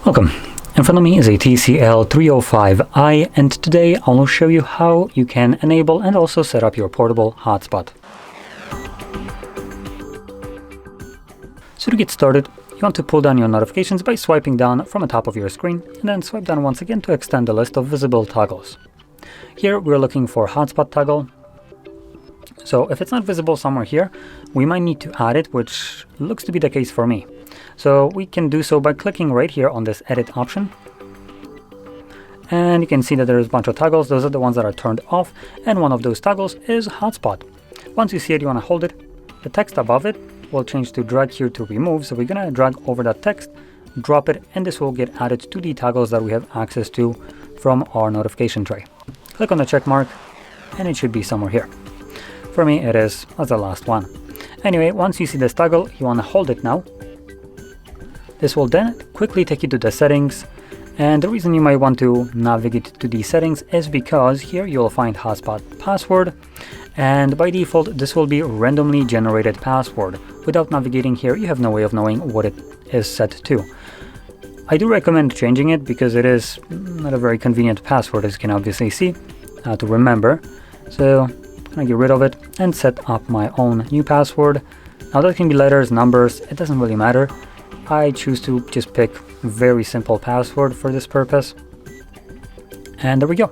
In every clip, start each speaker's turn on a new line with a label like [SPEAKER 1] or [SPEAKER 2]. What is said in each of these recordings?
[SPEAKER 1] Welcome. In front of me is a TCL 305i, and today I will show you how you can enable and also set up your portable hotspot. So to get started, you want to pull down your notifications by swiping down from the top of your screen, and then swipe down once again to extend the list of visible toggles. Here we're looking for hotspot toggle. So if it's not visible somewhere here, we might need to add it, which looks to be the case for me. So we can do so by clicking right here on this edit option. And you can see that there's a bunch of toggles. Those are the ones that are turned off. And one of those toggles is hotspot. Once you see it, you want to hold it. The text above it will change to drag here to remove. So we're going to drag over that text, drop it, and this will get added to the toggles that we have access to from our notification tray. Click on the check mark and it should be somewhere here. For me, it is as the last one. Anyway, once you see this toggle, you want to hold it now. This will then quickly take you to the settings, and the reason you might want to navigate to these settings is because here you'll find hotspot password, and by default this will be randomly generated password. Without navigating here, you have no way of knowing what it is set to. I do recommend changing it because it is not a very convenient password, as you can obviously see, to remember. So I'm gonna get rid of it and set up my own new password. Now that can be letters, numbers, it doesn't really matter. I choose to just pick a very simple password for this purpose. And there we go.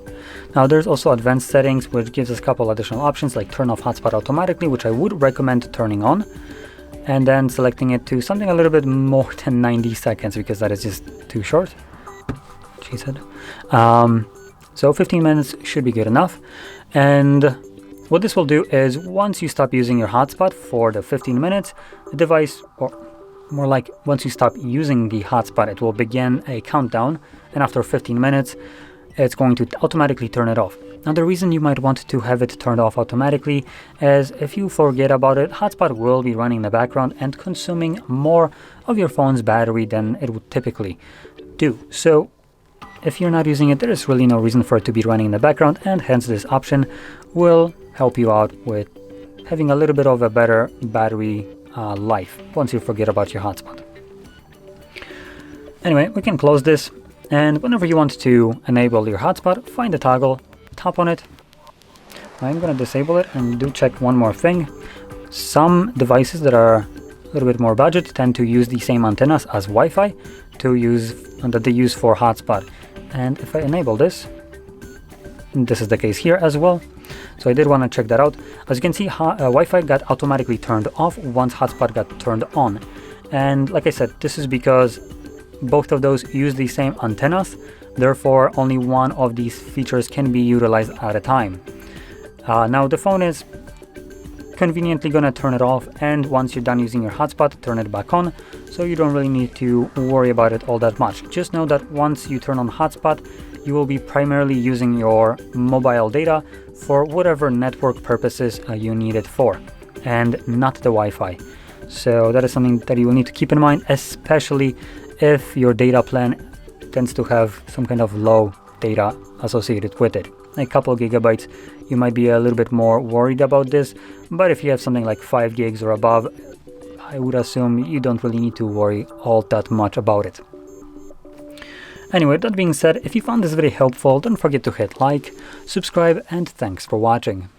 [SPEAKER 1] Now there's also advanced settings, which gives us a couple additional options like turn off hotspot automatically, which I would recommend turning on, and then selecting it to something a little bit more than 90 seconds because that is just too short. She said. So 15 minutes should be good enough. And what this will do is once you stop using your hotspot for the 15 minutes, the device, or more like once you stop using the hotspot, it will begin a countdown, and after 15 minutes it's going to automatically turn it off. Now the reason you might want to have it turned off automatically is if you forget about it, hotspot will be running in the background and consuming more of your phone's battery than it would typically do. So if you're not using it, there is really no reason for it to be running in the background, and hence this option will help you out with having a little bit of a better battery life once you forget about your hotspot. Anyway, we can close this, and whenever you want to enable your hotspot, find the toggle, tap on it. I'm going to disable it and do check one more thing. Some devices that are a little bit more budget tend to use the same antennas as Wi-Fi that they use for hotspot. And if I enable this is the case here as well. So I did want to check that out. As you can see, Wi-Fi got automatically turned off once hotspot got turned on. And like I said, this is because both of those use the same antennas. Therefore, only one of these features can be utilized at a time. Now the phone is conveniently going to turn it off, and once you're done using your hotspot, turn it back on. So you don't really need to worry about it all that much. Just know that once you turn on hotspot, you will be primarily using your mobile data for whatever network purposes you need it for, and not the Wi-Fi. So that is something that you will need to keep in mind, especially if your data plan tends to have some kind of low data associated with it. A couple of gigabytes, you might be a little bit more worried about this, but if you have something like 5 gigs or above, I would assume you don't really need to worry all that much about it. Anyway, that being said, if you found this very helpful, don't forget to hit like, subscribe, and thanks for watching.